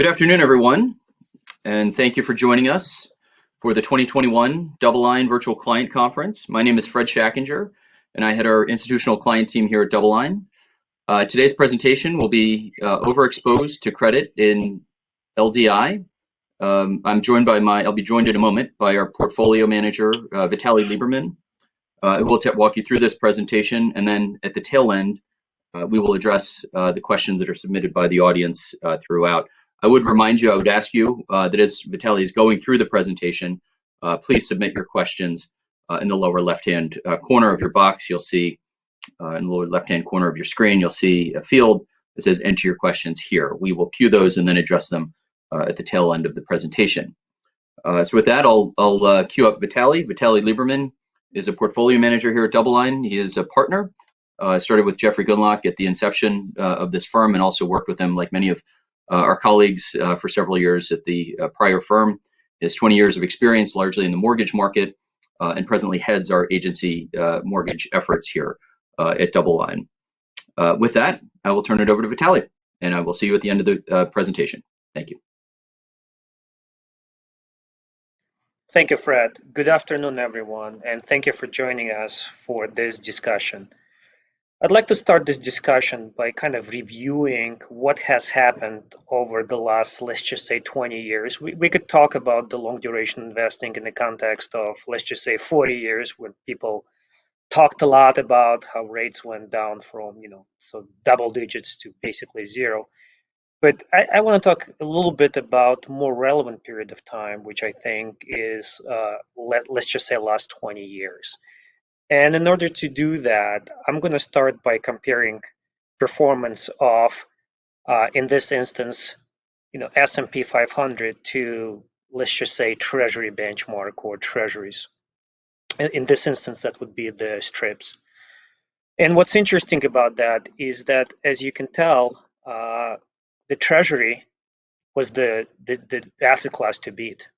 Good afternoon, everyone, and thank you for joining us for the 2021 DoubleLine Virtual Client Conference. My name is Fred Schachinger, and I head our institutional client team here at DoubleLine. Today's presentation will be Overexposed to Credit in LDI. I'll be joined in a moment by our portfolio manager, Vitaliy Liberman, who will walk you through this presentation, and then at the tail end, we will address the questions that are submitted by the audience throughout. I would ask you that as Vitaliy is going through the presentation, please submit your questions in the lower left-hand corner of your box. You'll see in the lower left-hand corner of your screen, you'll see a field that says enter your questions here. We will queue those and then address them at the tail end of the presentation. So with that, I'll queue up Vitaliy. Vitaliy Liberman is a portfolio manager here at DoubleLine. He is a partner. Started with Jeffrey Gunlock at the inception of this firm and also worked with him, like many of our colleagues, for several years at the prior firm. He has 20 years of experience, largely in the mortgage market, and presently heads our agency mortgage efforts here at DoubleLine. With that, I will turn it over to Vitaliy, and I will see you at the end of the presentation. Thank you. Thank you, Fred. Good afternoon, everyone, and thank you for joining us for this discussion. I'd like to start this discussion by kind of reviewing what has happened over the last, let's just say, 20 years. We could talk about the long duration investing in the context of, let's just say, 40 years, when people talked a lot about how rates went down from, so double digits to basically zero. But I want to talk a little bit about more relevant period of time, which I think is, let's just say, last 20 years. And in order to do that, I'm going to start by comparing performance of, in this instance, S&P 500 to, let's just say, Treasury benchmark or Treasuries. In this instance, that would be the strips. And what's interesting about that is that, as you can tell, the Treasury was the asset class to beat.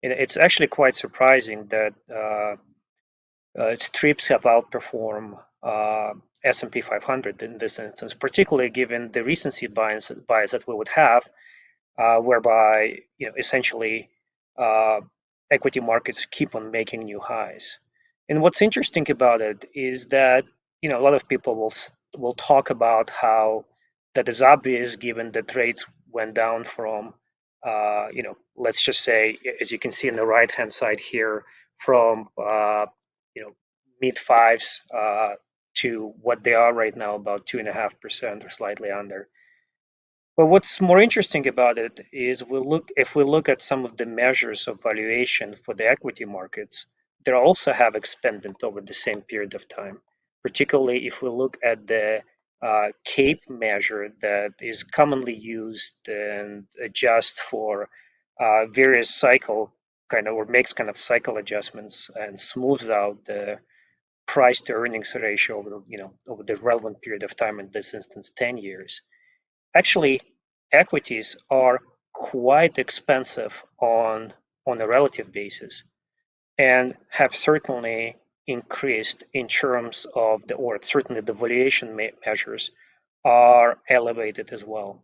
And it's actually quite surprising that strips have outperformed S&P 500 in this instance, particularly given the recency bias that we would have, whereby essentially equity markets keep on making new highs. And what's interesting about it is that a lot of people will talk about how that is obvious given that rates went down from let's just say, as you can see on the right hand side here, from mid fives to what they are right now, about 2.5% or slightly under. But what's more interesting about it is if we look at some of the measures of valuation for the equity markets, they also have expanded over the same period of time. Particularly if we look at the CAPE measure that is commonly used and adjusts for various cycle or makes kind of cycle adjustments and smooths out the price to earnings ratio over the relevant period of time, in this instance 10 years. Actually, equities are quite expensive on a relative basis and have certainly increased in terms of certainly the valuation measures are elevated as well.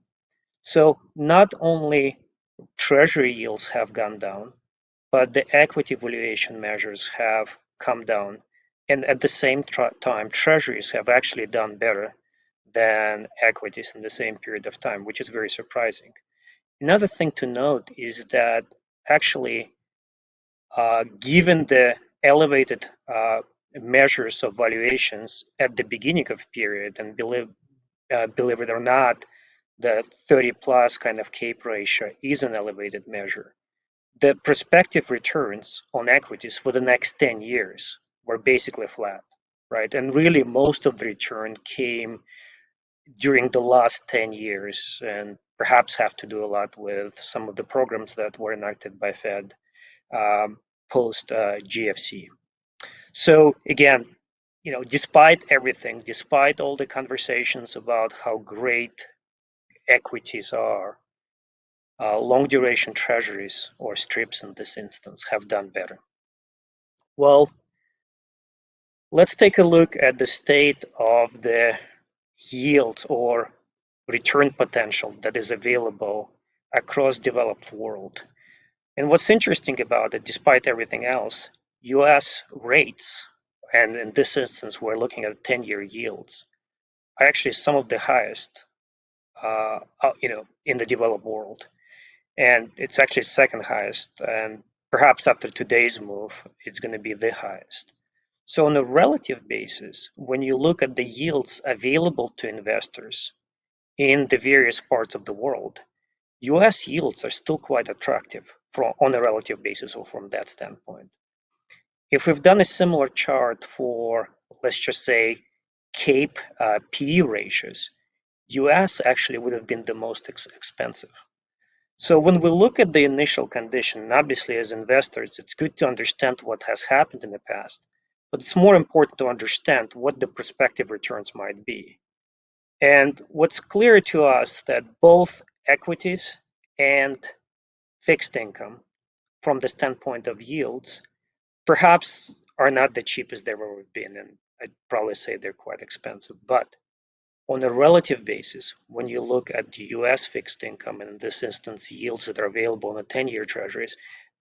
So not only Treasury yields have gone down, but the equity valuation measures have come down. And at the same time, Treasuries have actually done better than equities in the same period of time, which is very surprising. Another thing to note is that actually, given the elevated measures of valuations at the beginning of period, and believe it or not, the 30 plus kind of CAPE ratio is an elevated measure. The prospective returns on equities for the next 10 years were basically flat, right? And really most of the return came during the last 10 years and perhaps have to do a lot with some of the programs that were enacted by Fed post GFC. So again, despite everything, despite all the conversations about how great equities are, long duration treasuries, or strips in this instance, have done better. Well, let's take a look at the state of the yields or return potential that is available across developed world. And what's interesting about it, despite everything else, US rates, and in this instance, we're looking at 10-year yields, are actually some of the highest, in the developed world. And it's actually second highest. And perhaps after today's move, it's going to be the highest. So on a relative basis, when you look at the yields available to investors in the various parts of the world, US yields are still quite attractive on a relative basis or from that standpoint. If we've done a similar chart for, let's just say, CAPE PE ratios, US actually would have been the most expensive. So when we look at the initial condition, obviously as investors, it's good to understand what has happened in the past, but it's more important to understand what the prospective returns might be. And what's clear to us that both equities and fixed income, from the standpoint of yields, perhaps are not the cheapest they've ever been, and I'd probably say they're quite expensive. But on a relative basis, when you look at the US fixed income, and in this instance, yields that are available in the 10-year treasuries,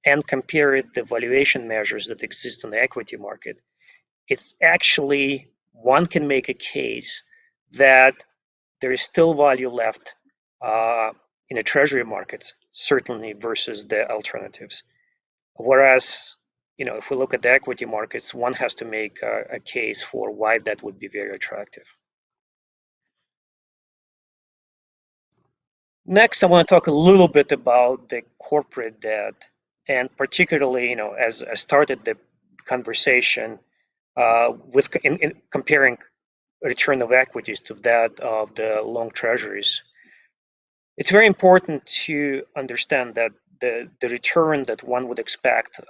and compare the valuation measures that exist in the equity market, it's actually, one can make a case that there is still value left in the treasury markets, certainly versus the alternatives. Whereas, if we look at the equity markets, one has to make a case for why that would be very attractive. Next, I want to talk a little bit about the corporate debt, and particularly, as I started the conversation with in comparing return of equities to that of the long treasuries. It's very important to understand that the return that one would expect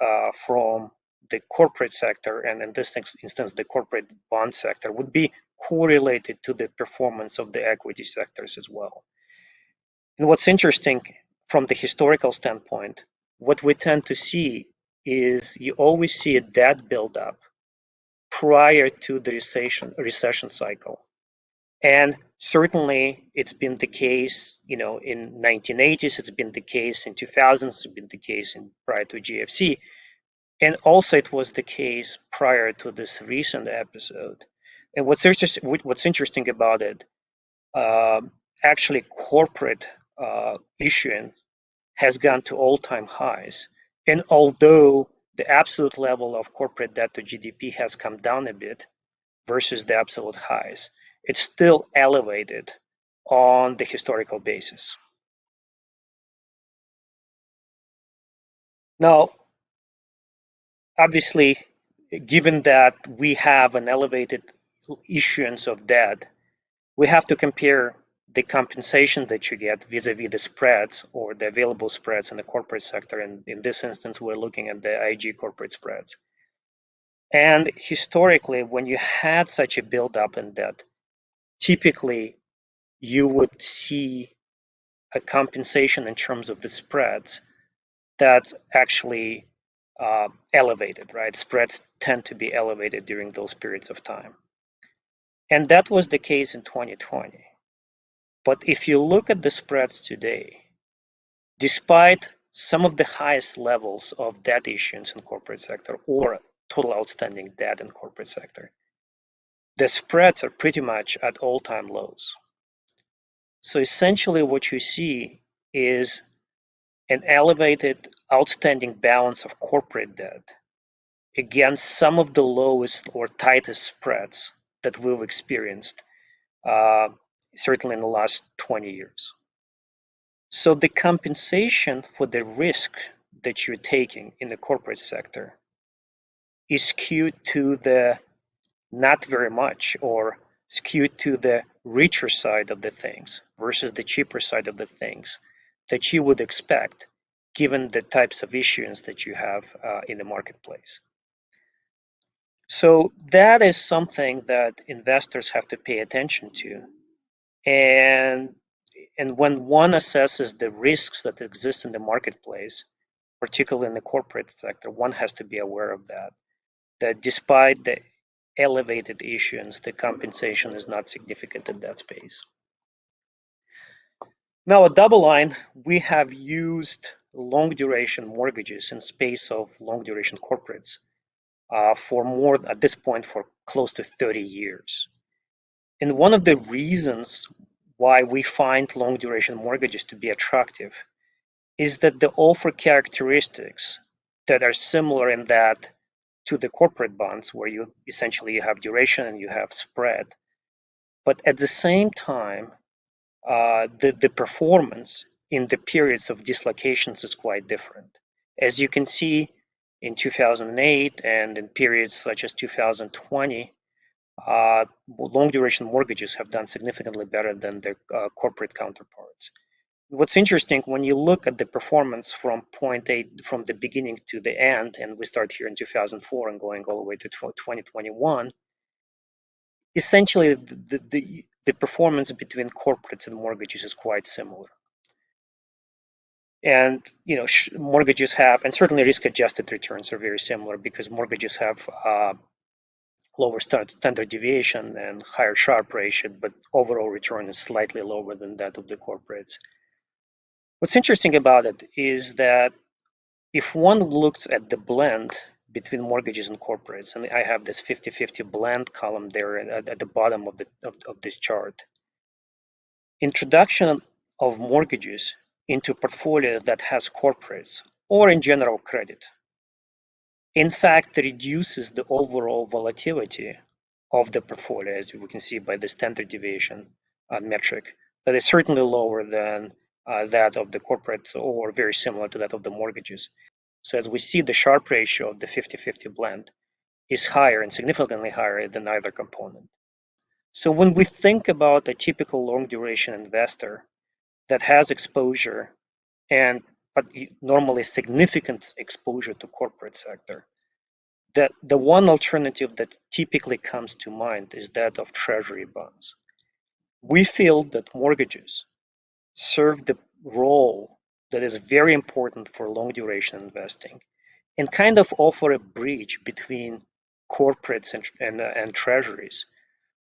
from the corporate sector, and in this instance, the corporate bond sector, would be correlated to the performance of the equity sectors as well. And what's interesting from the historical standpoint, what we tend to see is you always see a debt buildup prior to the recession cycle. And certainly it's been the case, in 1980s, it's been the case in 2000s, it's been the case prior to GFC. And also it was the case prior to this recent episode. And what's interesting about it, actually corporate issuance has gone to all-time highs. And although the absolute level of corporate debt to GDP has come down a bit versus the absolute highs, it's still elevated on the historical basis. Now, obviously, given that we have an elevated issuance of debt, we have to compare the compensation that you get vis-a-vis the spreads or the available spreads in the corporate sector. And in this instance, we're looking at the IG corporate spreads. And historically, when you had such a buildup in debt, typically you would see a compensation in terms of the spreads that's actually elevated, right? Spreads tend to be elevated during those periods of time. And that was the case in 2020. But if you look at the spreads today, despite some of the highest levels of debt issuance in corporate sector or total outstanding debt in corporate sector, the spreads are pretty much at all-time lows. So essentially what you see is an elevated outstanding balance of corporate debt against some of the lowest or tightest spreads that we've experienced, certainly in the last 20 years. So the compensation for the risk that you're taking in the corporate sector is skewed to the not very much, or skewed to the richer side of the things versus the cheaper side of the things that you would expect given the types of issuance that you have in the marketplace. So that is something that investors have to pay attention to. And when one assesses the risks that exist in the marketplace, particularly in the corporate sector, one has to be aware of that despite the elevated issuance, the compensation is not significant in that space. Now at DoubleLine, we have used long duration mortgages in space of long duration corporates for more, at this point, for close to 30 years. And one of the reasons why we find long duration mortgages to be attractive is that they offer characteristics that are similar in that to the corporate bonds, where you essentially have duration and you have spread. But at the same time, the performance in the periods of dislocations is quite different. As you can see, in 2008 and in periods such as 2020, long duration mortgages have done significantly better than their corporate counterparts. What's interesting, when you look at the performance from point A, from the beginning to the end, and we start here in 2004 and going all the way to 2021, essentially the performance between corporates and mortgages is quite similar. And mortgages have, and certainly risk-adjusted returns are very similar, because mortgages have lower standard deviation and higher Sharpe ratio, but overall return is slightly lower than that of the corporates. What's interesting about it is that if one looks at the blend between mortgages and corporates, and I have this 50-50 blend column there at the bottom of this chart, introduction of mortgages into portfolios that has corporates or in general credit, in fact, reduces the overall volatility of the portfolio, as we can see by the standard deviation metric, that is certainly lower than that of the corporates, or very similar to that of the mortgages. So as we see, the Sharpe ratio of the 50-50 blend is higher and significantly higher than either component. So when we think about a typical long duration investor that has exposure, but normally significant exposure to corporate sector, that the one alternative that typically comes to mind is that of Treasury bonds. We feel that mortgages serve the role that is very important for long duration investing, and kind of offer a bridge between corporates and treasuries,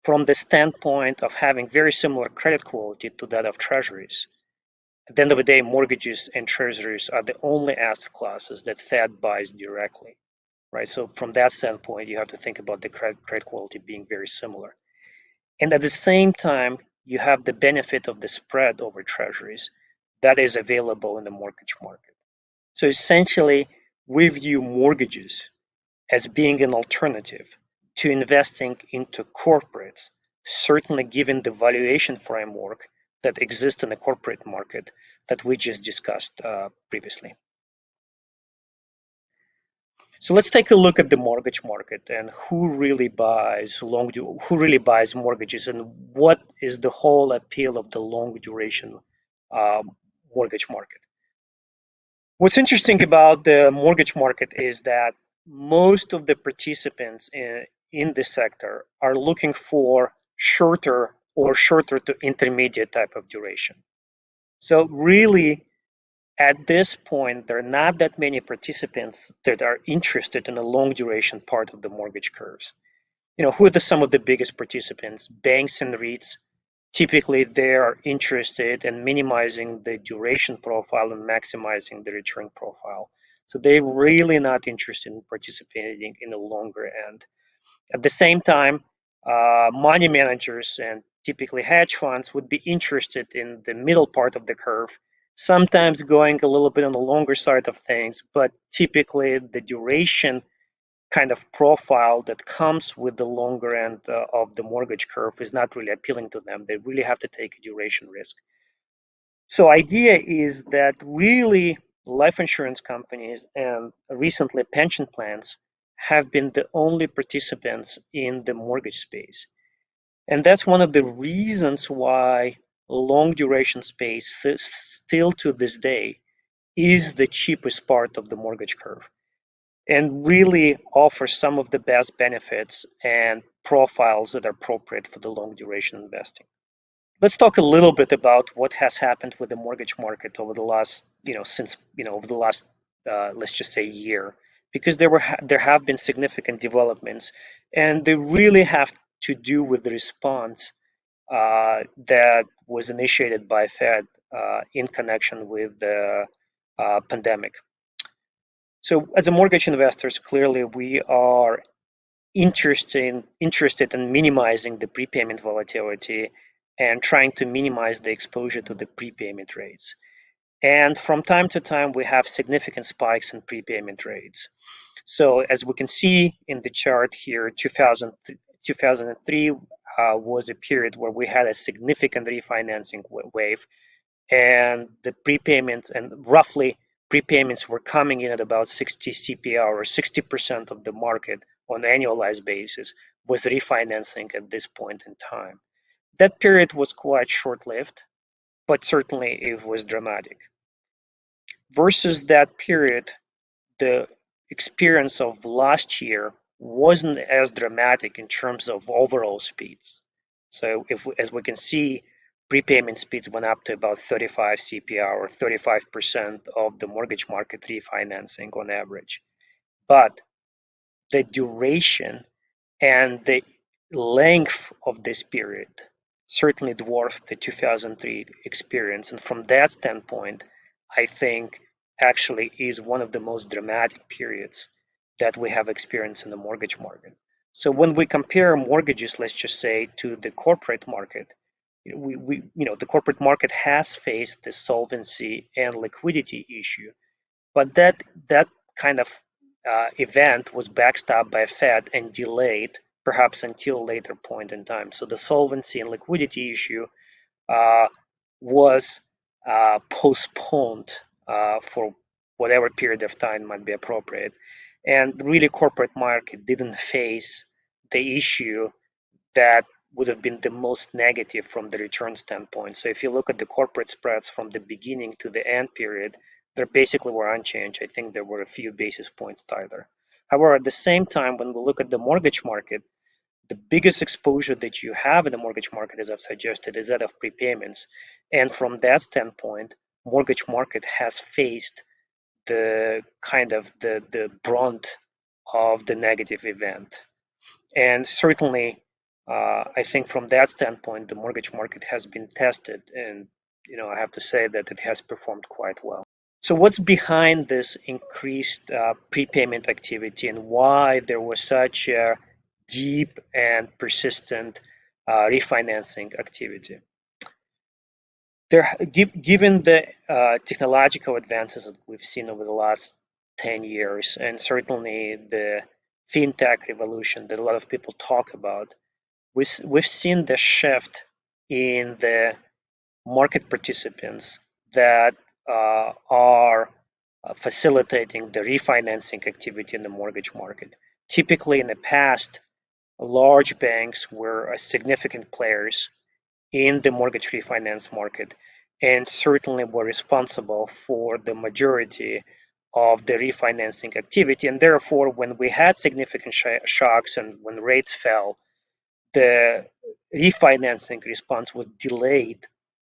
from the standpoint of having very similar credit quality to that of treasuries. At the end of the day, mortgages and treasuries are the only asset classes that Fed buys directly, right? So from that standpoint, you have to think about the credit quality being very similar. And at the same time, you have the benefit of the spread over treasuries that is available in the mortgage market. So essentially, we view mortgages as being an alternative to investing into corporates, certainly given the valuation framework that exists in the corporate market that we just discussed previously. So let's take a look at the mortgage market and who really buys mortgages, and what is the whole appeal of the long duration mortgage market. What's interesting about the mortgage market is that most of the participants in this sector are looking for shorter to intermediate type of duration. So really, at this point, there are not that many participants that are interested in a long duration part of the mortgage curves. Who are some of the biggest participants? Banks and REITs. Typically, they are interested in minimizing the duration profile and maximizing the return profile. So they're really not interested in participating in the longer end. At the same time, money managers and typically hedge funds would be interested in the middle part of the curve, sometimes going a little bit on the longer side of things, but typically the duration kind of profile that comes with the longer end of the mortgage curve is not really appealing to them. They really have to take a duration risk. So idea is that really life insurance companies and recently pension plans have been the only participants in the mortgage space. And that's one of the reasons why long duration space still to this day is the cheapest part of the mortgage curve, and really offers some of the best benefits and profiles that are appropriate for the long duration investing. Let's talk a little bit about what has happened with the mortgage market over the last, let's just say year, because there have been significant developments, and they really have to do with the response that was initiated by Fed in connection with the pandemic. So as a mortgage investors, clearly we are interested in minimizing the prepayment volatility and trying to minimize the exposure to the prepayment rates. And from time to time, we have significant spikes in prepayment rates. So as we can see in the chart here, 2003 was a period where we had a significant refinancing wave, and the prepayments and roughly prepayments were coming in at about 60 CPR, or 60% of the market on an annualized basis was refinancing at this point in time. That period was quite short-lived, but certainly it was dramatic. Versus that period, the experience of last year wasn't as dramatic in terms of overall speeds. So as we can see, prepayment speeds went up to about 35 CPR, or 35% of the mortgage market refinancing on average. But the duration and the length of this period certainly dwarfed the 2003 experience. And from that standpoint, I think actually is one of the most dramatic periods that we have experienced in the mortgage market. So when we compare mortgages, let's just say, to the corporate market, the corporate market has faced the solvency and liquidity issue, but that kind of event was backstopped by Fed and delayed perhaps until a later point in time. So the solvency and liquidity issue was postponed for whatever period of time might be appropriate. And really, corporate market didn't face the issue that would have been the most negative from the return standpoint. So if you look at the corporate spreads from the beginning to the end period, they basically were unchanged. I think there were a few basis points tighter. However, at the same time, when we look at the mortgage market, the biggest exposure that you have in the mortgage market, as I've suggested, is that of prepayments. And from that standpoint, mortgage market has faced the kind of the brunt of the negative event. And certainly, I think from that standpoint, the mortgage market has been tested, and I have to say that it has performed quite well. So what's behind this increased prepayment activity, and why there was such a deep and persistent refinancing activity? Given the technological advances that we've seen over the last 10 years, and certainly the fintech revolution that a lot of people talk about, we've seen the shift in the market participants that are facilitating the refinancing activity in the mortgage market. Typically, in the past, large banks were significant players in the mortgage refinance market, and certainly were responsible for the majority of the refinancing activity. And therefore, when we had significant shocks and when rates fell, the refinancing response was delayed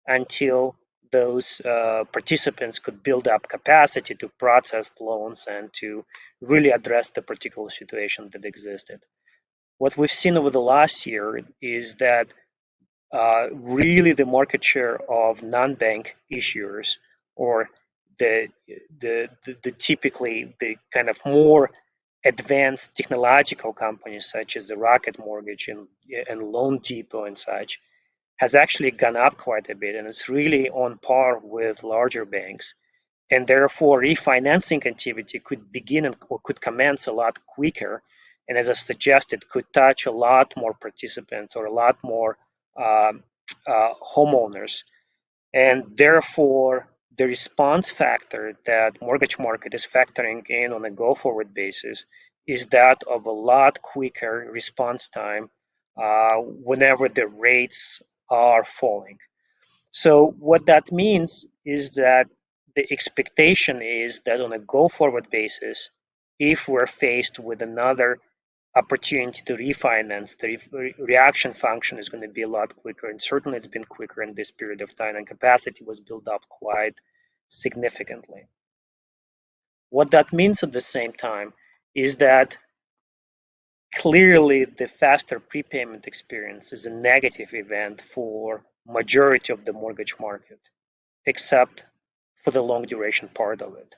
until those participants could build up capacity to process loans and to really address the particular situation that existed. What we've seen over the last year is that really the market share of non-bank issuers, or the typically the kind of more advanced technological companies such as the Rocket Mortgage and Loan Depot and such, has actually gone up quite a bit, and it's really on par with larger banks. And therefore, refinancing activity could begin or could commence a lot quicker, and as I've suggested, could touch a lot more participants or a lot more homeowners. And therefore, the response factor that mortgage market is factoring in on a go-forward basis is that of a lot quicker response time whenever the rates are falling. So what that means is that the expectation is that on a go-forward basis, if we're faced with another opportunity to refinance, the reaction function is going to be a lot quicker, and certainly it's been quicker in this period of time, and capacity was built up quite significantly. What that means at the same time is that Clearly, the faster prepayment experience is a negative event for majority of the mortgage market, except for the long duration part of it.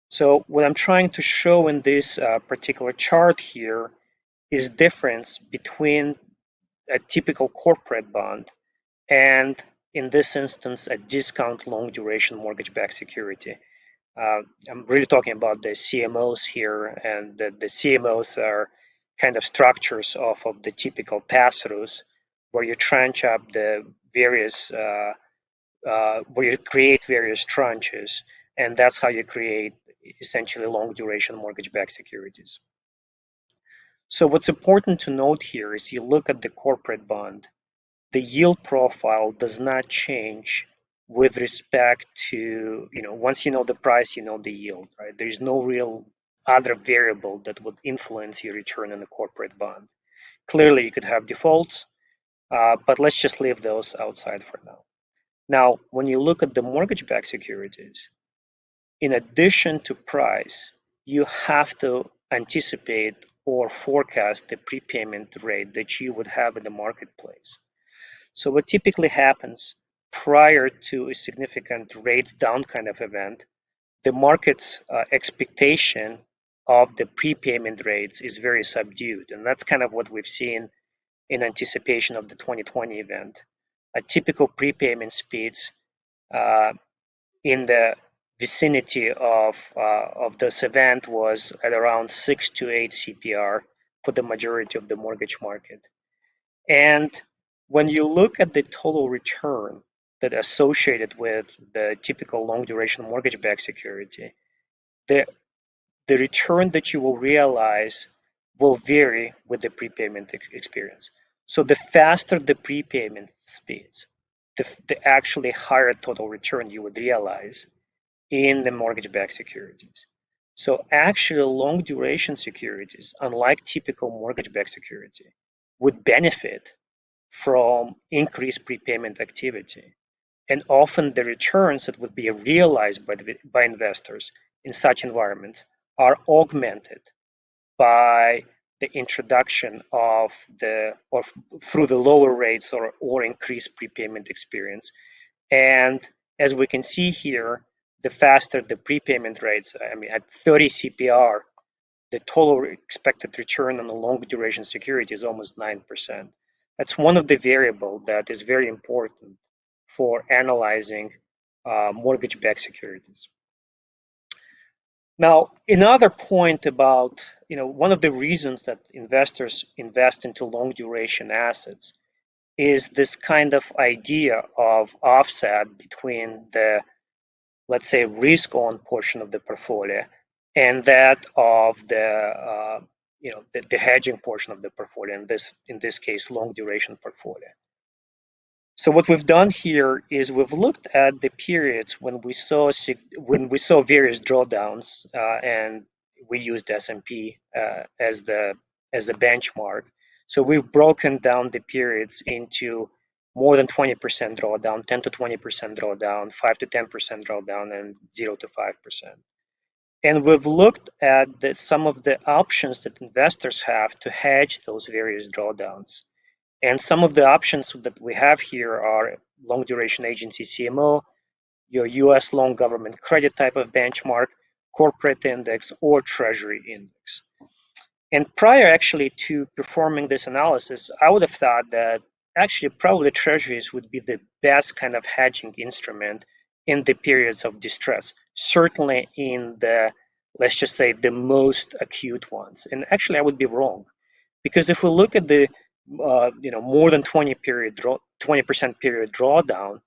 So what I'm trying to show in this particular chart here is difference between a typical corporate bond and, in this instance, a discount long duration mortgage-backed security. I'm really talking about the CMOs here, and the CMOs are kind of structures of the typical pass-throughs where you tranche up the various, where you create various tranches, and that's how you create essentially long duration mortgage-backed securities. So what's important to note here is you look at the corporate bond, the yield profile does not change with respect to, once you know the price, you know the yield, right? There's no real other variable that would influence your return on a corporate bond. Clearly, you could have defaults, but let's just leave those outside for now. Now, when you look at the mortgage-backed securities, in addition to price, you have to anticipate or forecast the prepayment rate that you would have in the marketplace. So what typically happens prior to a significant rates down kind of event, the market's expectation of the prepayment rates is very subdued. And that's kind of what we've seen in anticipation of the 2020 event. A typical prepayment speeds in the vicinity of this event was at around 6 to 8 CPR for the majority of the mortgage market. And when you look at the total return that associated with the typical long duration mortgage-backed security, the return that you will realize will vary with the prepayment experience. So the faster the prepayment speeds, the actually higher total return you would realize in the mortgage-backed securities. So actually long duration securities, unlike typical mortgage-backed security, would benefit from increased prepayment activity. And often the returns that would be realized by investors in such environments are augmented by the introduction of or through the lower rates or increased prepayment experience. And as we can see here, the faster the prepayment rates, at 30 CPR, the total expected return on a long duration security is almost 9%. That's one of the variables that is very important for analyzing mortgage-backed securities. Now, another point about, one of the reasons that investors invest into long duration assets is this kind of idea of offset between the, let's say, risk on portion of the portfolio and that of the hedging portion of the portfolio, in this case, long duration portfolio. So what we've done here is we've looked at the periods when we saw various drawdowns, and we used S&P as the benchmark. So we've broken down the periods into more than 20% drawdown, 10 to 20% drawdown, 5 to 10% drawdown, and 0 to 5%. And we've looked at some of the options that investors have to hedge those various drawdowns. And some of the options that we have here are long duration agency CMO, your US long government credit type of benchmark, corporate index, or treasury index. And prior actually to performing this analysis, I would have thought that actually probably treasuries would be the best kind of hedging instrument in the periods of distress, certainly in the, let's just say, the most acute ones. And actually I would be wrong, because if we look at the more than 20% period drawdown,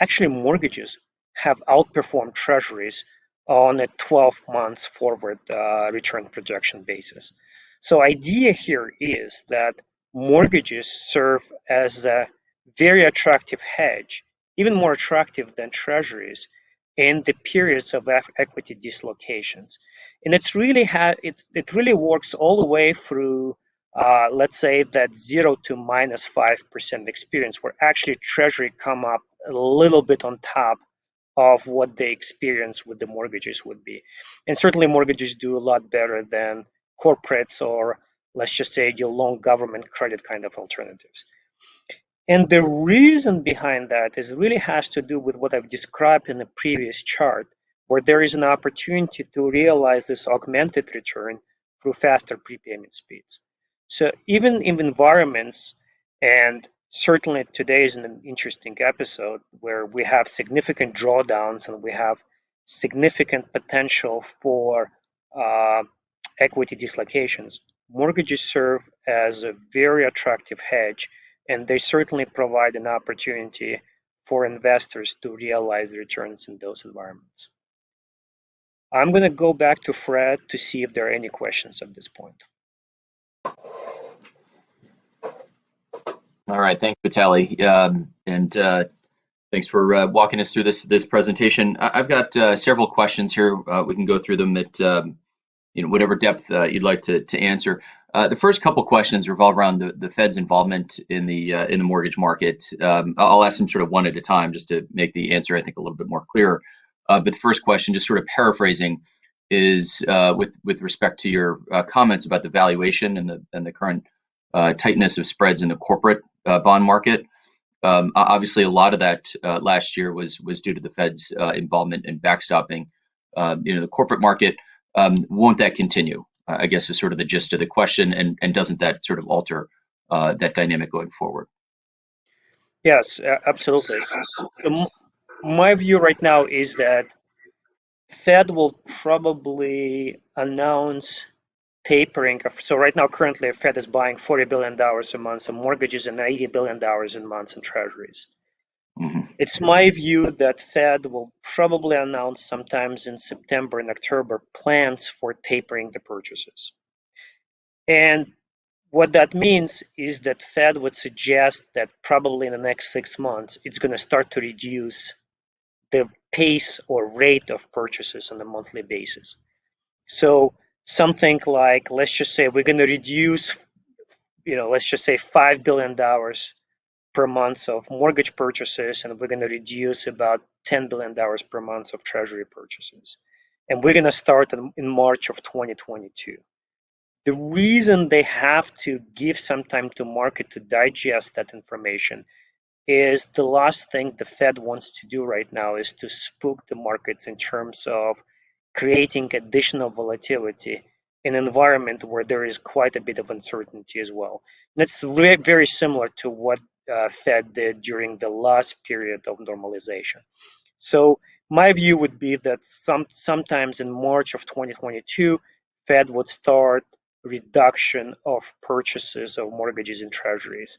actually mortgages have outperformed treasuries on a 12 months forward return projection basis. So idea here is that mortgages serve as a very attractive hedge, even more attractive than treasuries in the periods of equity dislocations. And it really works all the way through let's say that 0 to minus 5% experience, where actually treasury come up a little bit on top of what the experience with the mortgages would be. And certainly mortgages do a lot better than corporates or let's just say, your long government credit kind of alternatives. And the reason behind that is really has to do with what I've described in the previous chart, where there is an opportunity to realize this augmented return through faster prepayment speeds. So even in environments, and certainly today is an interesting episode where we have significant drawdowns and we have significant potential for equity dislocations, mortgages serve as a very attractive hedge, and they certainly provide an opportunity for investors to realize returns in those environments. I'm going to go back to Fred to see if there are any questions at this point. All right, thanks, Vitaliy, and thanks for walking us through this presentation. I've got several questions here. We can go through them at whatever depth you'd like to answer. The first couple questions revolve around the Fed's involvement in the mortgage market. I'll ask them sort of one at a time just to make the answer, I think, a little bit more clear. But the first question, just sort of paraphrasing, is with respect to your comments about the valuation and the current tightness of spreads in the corporate bond market. Obviously, a lot of that last year was due to the Fed's involvement in backstopping the corporate market. Won't that continue? I guess is sort of the gist of the question, and doesn't that sort of alter that dynamic going forward? Yes, absolutely. So my view right now is that Fed will probably announce tapering of, so right now currently Fed is buying $40 billion a month in mortgages and $80 billion a month in treasuries. Mm-hmm. It's my view that Fed will probably announce sometimes in September and October plans for tapering the purchases. And what that means is that Fed would suggest that probably in the next 6 months, it's going to start to reduce the pace or rate of purchases on a monthly basis. So something like, let's just say we're going to reduce, let's just say $5 billion per month of mortgage purchases, and we're going to reduce about $10 billion per month of treasury purchases. And we're going to start in March of 2022. The reason they have to give some time to market to digest that information is the last thing the Fed wants to do right now is to spook the markets in terms of creating additional volatility in an environment where there is quite a bit of uncertainty as well. And that's very similar to what Fed did during the last period of normalization. So my view would be that sometimes in March of 2022, Fed would start reduction of purchases of mortgages and treasuries.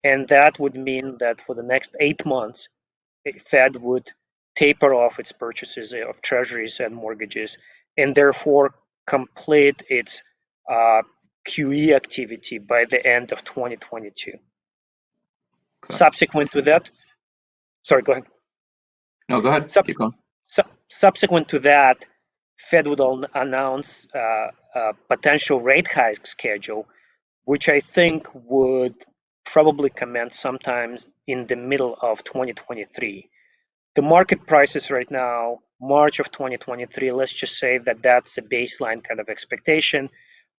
And that would mean that for the next 8 months, Fed would taper off its purchases of treasuries and mortgages, and therefore complete its QE activity by the end of 2022. Okay. Subsequent to that, sorry, go ahead. No, go ahead. Keep going. Subsequent to that, Fed would announce a potential rate hike schedule, which I think would probably commence sometimes in the middle of 2023. The market prices right now, March of 2023, let's just say that that's a baseline kind of expectation.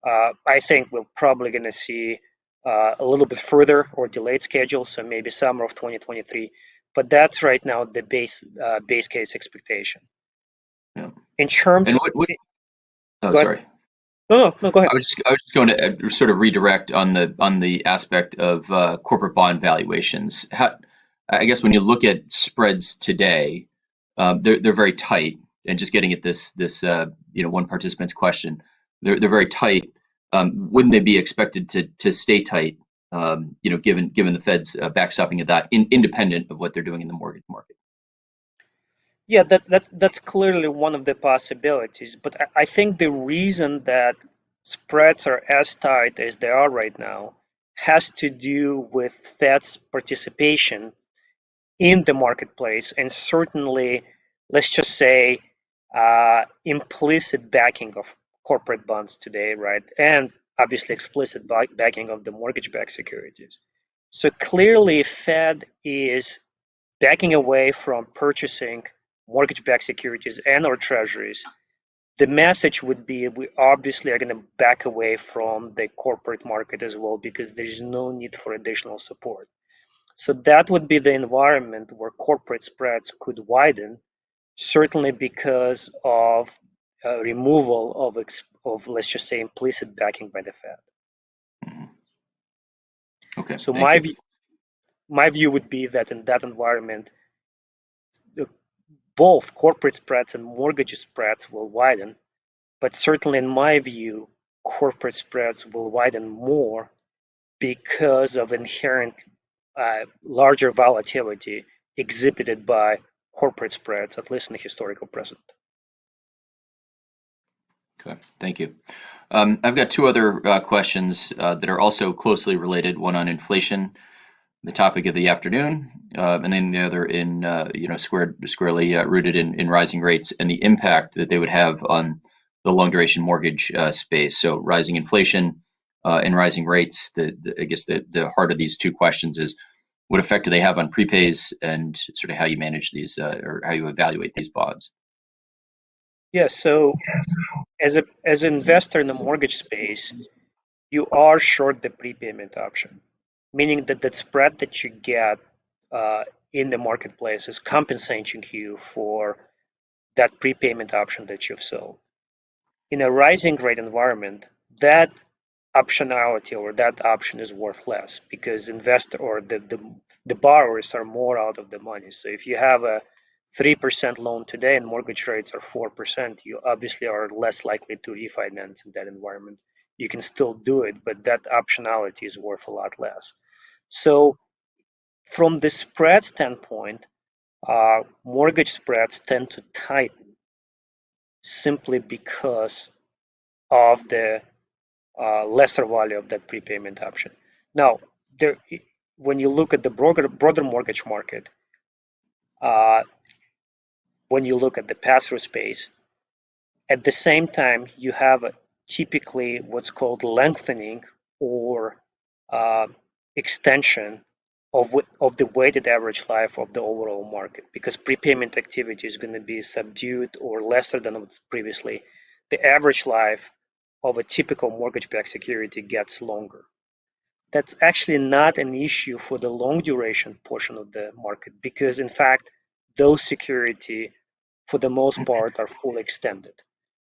I think we're probably going to see a little bit further or delayed schedule, so maybe summer of 2023. But that's right now the base case expectation. Yeah. In terms and of... Oh, sorry. No, go ahead. I was just going to sort of redirect on the aspect of corporate bond valuations. I guess when you look at spreads today, they're very tight. And just getting at this one participant's question, they're very tight. Wouldn't they be expected to stay tight? Given the Fed's backstopping of that, independent of what they're doing in the mortgage market. Yeah, that's clearly one of the possibilities. But I think the reason that spreads are as tight as they are right now has to do with Fed's participation in the marketplace, and certainly, let's just say, implicit backing of corporate bonds today, right? And obviously explicit backing of the mortgage-backed securities. So clearly, Fed is backing away from purchasing mortgage-backed securities and or treasuries. the message would be we obviously are going to back away from the corporate market as well because there's no need for additional support. So that would be the environment where corporate spreads could widen, certainly because of removal of let's just say implicit backing by the Fed. Okay. So Thank you. my view would be that in that environment, both corporate spreads and mortgage spreads will widen, but certainly in my view, corporate spreads will widen more because of inherent larger volatility exhibited by corporate spreads, at least in the historical precedent. Okay, thank you. I've got two other questions that are also closely related. One on inflation, the topic of the afternoon, and then the other in squarely rooted in rising rates and the impact that they would have on the long duration mortgage space. So rising inflation and rising rates. I guess the heart of these two questions is what effect do they have on prepays and sort of how you manage these or how you evaluate these bonds. Yeah, so as an investor in the mortgage space, you are short the prepayment option, meaning that the spread that you get in the marketplace is compensating you for that prepayment option that you've sold. In a rising rate environment, that optionality or that option is worth less because investor or the borrowers are more out of the money. So if you have a 3% loan today and mortgage rates are 4%, you obviously are less likely to refinance in that environment. You can still do it, but that optionality is worth a lot less. So from the spread standpoint, mortgage spreads tend to tighten simply because of the lesser value of that prepayment option. Now, when you look at the broader mortgage market, when you look at the pass-through space, at the same time, you have typically what's called lengthening or extension of the weighted average life of the overall market because prepayment activity is going to be subdued or lesser than it was previously. The average life of a typical mortgage-backed security gets longer. That's actually not an issue for the long duration portion of the market because in fact, those security for the most part are fully extended.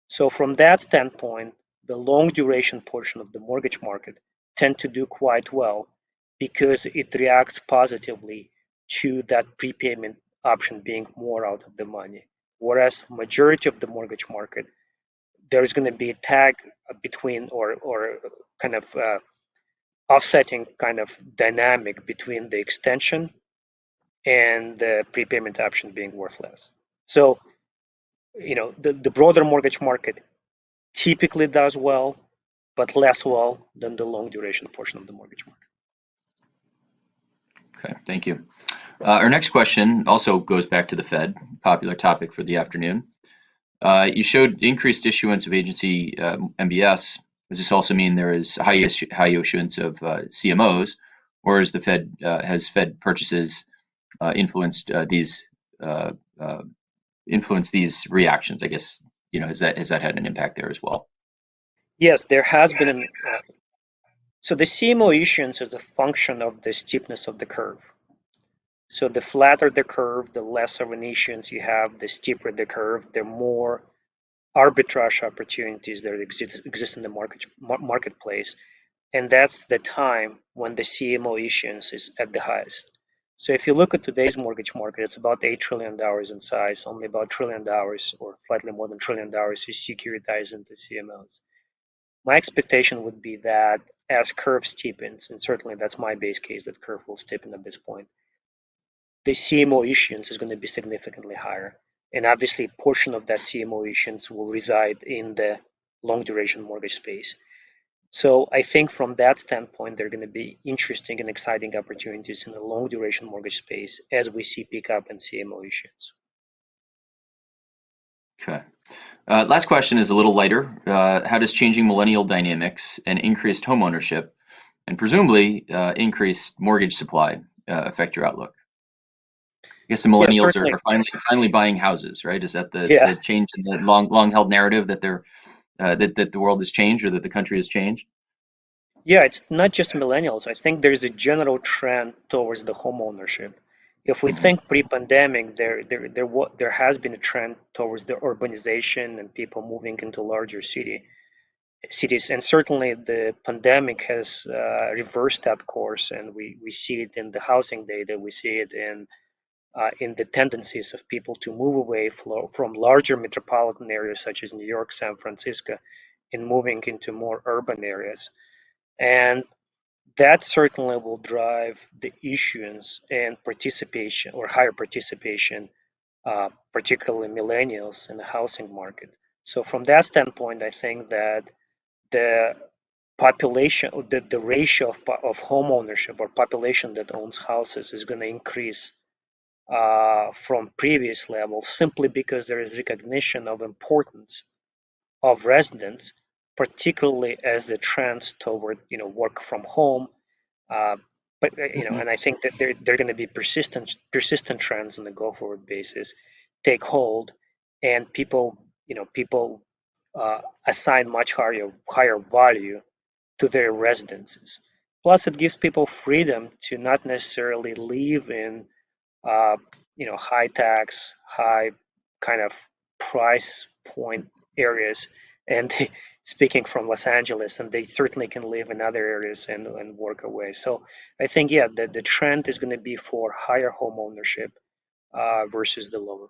So from that standpoint, the long duration portion of the mortgage market tend to do quite well because it reacts positively to that prepayment option being more out of the money. Whereas majority of the mortgage market, there's going to be a tag between or kind of offsetting kind of dynamic between the extension and the prepayment option being worth less. So, the broader mortgage market typically does well, but less well than the long duration portion of the mortgage market. Okay, thank you. Our next question also goes back to the Fed, popular topic for the afternoon. You showed increased issuance of agency MBS. Does this also mean there is high issuance of CMOs, or is has Fed purchases influenced these reactions? I guess has that had an impact there as well? Yes, there has been so the CMO issuance is a function of the steepness of the curve. So the flatter the curve, the less of an issuance you have, the steeper the curve, the more arbitrage opportunities that exist in the marketplace. And that's the time when the CMO issuance is at the highest. So if you look at today's mortgage market, it's about $8 trillion in size, only about $1 trillion or slightly more than $1 trillion is securitized into CMOs. My expectation would be that as curve steepens, and certainly that's my base case, that curve will steepen at this point, the CMO issuance is going to be significantly higher. And obviously, a portion of that CMO issuance will reside in the long duration mortgage space. So I think from that standpoint, there are going to be interesting and exciting opportunities in the long duration mortgage space as we see pickup in CMO issuance. Okay. Last question is a little lighter. How does changing millennial dynamics and increased homeownership and presumably increased mortgage supply affect your outlook? guess the Yeah, millennials certainly. are finally buying houses, right? Is that Yeah. the change in the long held narrative that they're that the world has changed or that the country has changed? Yeah, it's not just millennials. I think there's a general trend towards the home ownership. If we Hmm. think pre-pandemic, there has been a trend towards the urbanization and people moving into larger cities, and certainly the pandemic has reversed that course, and we see it in the housing data, we see it in the tendencies of people to move away from larger metropolitan areas such as New York, San Francisco, and moving into more urban areas. And that certainly will drive the issuance and participation or higher participation, particularly millennials in the housing market. So from that standpoint, I think that the population, the ratio of home ownership or population that owns houses is going to increase from previous levels simply because there is recognition of importance of residents, particularly as the trends toward work from home. Uh, and I think that they're going to be persistent trends on the go forward basis take hold, and people assign much higher value to their residences. Plus, it gives people freedom to not necessarily live in uh, high tax, high kind of price point areas. And speaking from Los Angeles, and they certainly can live in other areas and work away. So I think, yeah, the trend is going to be for higher home ownership versus the lower.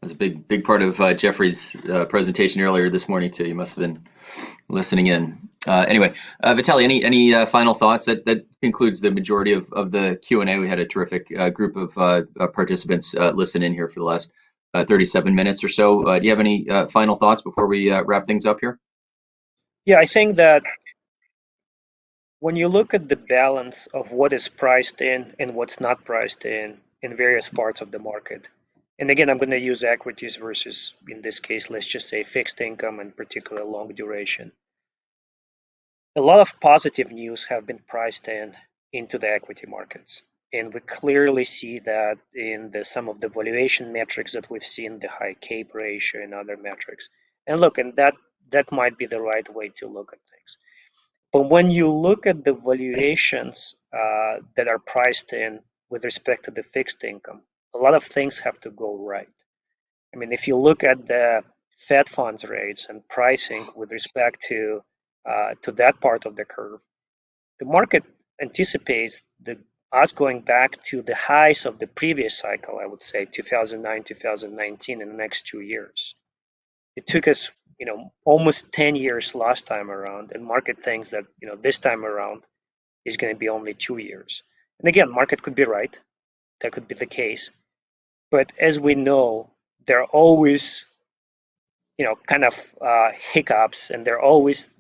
It was a big part of Jeffrey's presentation earlier this morning too. You must have been listening in. Anyway, Vitaliy, any final thoughts? That concludes the majority of the Q&A. We had a terrific group of participants listen in here for the last 37 minutes or so. Do you have any final thoughts before we wrap things up here? Yeah, I think that when you look at the balance of what is priced in and what's not priced in various parts of the market, and again, I'm going to use equities versus, in this case, let's just say fixed income and particularly long duration. A lot of positive news have been priced into the equity markets. And we clearly see that in some of the valuation metrics that we've seen, the high CAPE ratio and other metrics. And look, and that might be the right way to look at things. But when you look at the valuations that are priced in with respect to the fixed income, a lot of things have to go right. I mean, if you look at the Fed funds rates and pricing with respect to that part of the curve, the market anticipates us going back to the highs of the previous cycle, I would say 2009, 2019, in the next 2 years. It took us, almost 10 years last time around, and market thinks that, this time around is going to be only 2 years. And again, market could be right. That could be the case. But as we know, there are always, kind of hiccups, and there are always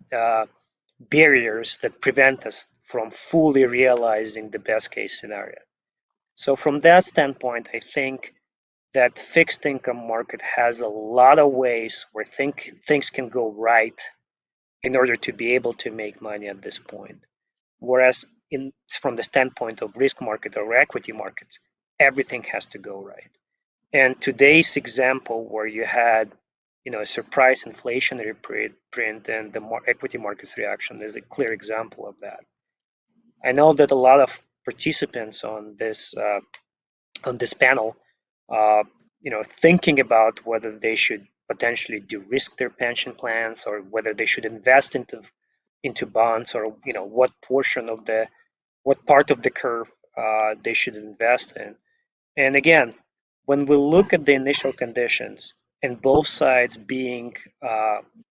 barriers that prevent us from fully realizing the best case scenario. So from that standpoint, I think that fixed income market has a lot of ways where things can go right in order to be able to make money at this point. Whereas from the standpoint of risk market or equity markets, everything has to go right. And today's example where you had a surprise inflationary print and the equity markets reaction is a clear example of that. I know that a lot of participants on this panel, thinking about whether they should potentially de-risk their pension plans or whether they should invest into bonds, or what part of the curve they should invest in. And again, when we look at the initial conditions and both sides being,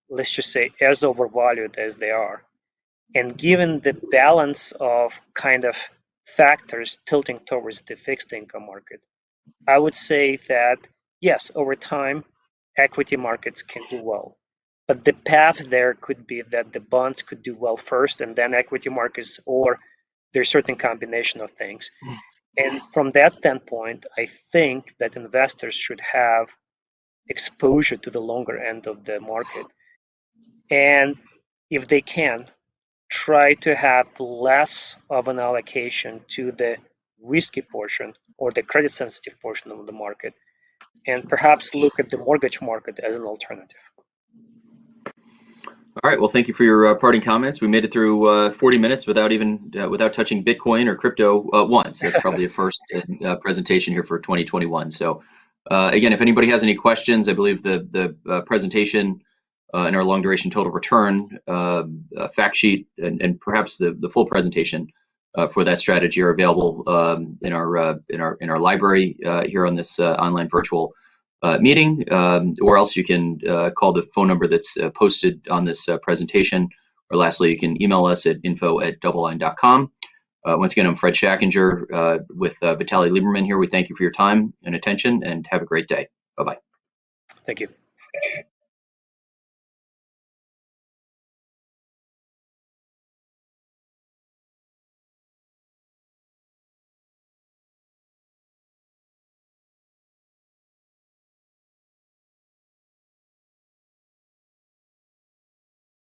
let's just say, as overvalued as they are, and given the balance of kind of factors tilting towards the fixed income market, I would say that yes, over time, equity markets can do well. But the path there could be that the bonds could do well first and then equity markets, or there's certain combination of things. And from that standpoint, I think that investors should have exposure to the longer end of the market. And if they can, try to have less of an allocation to the risky portion or the credit sensitive portion of the market, and perhaps look at the mortgage market as an alternative. All right. Well, thank you for your parting comments. We made it through 40 minutes without touching Bitcoin or crypto once. That's probably a first presentation here for 2021. So again, if anybody has any questions, I believe the presentation and our long duration total return fact sheet and perhaps the full presentation for that strategy are available in our library here on this online virtual meeting, or else you can call the phone number that's posted on this presentation, or lastly, you can email us at info@doubleline.com. Once again, I'm Fred Schachinger with Vitaliy Liberman here. We thank you for your time and attention, and have a great day. Bye-bye. Thank you.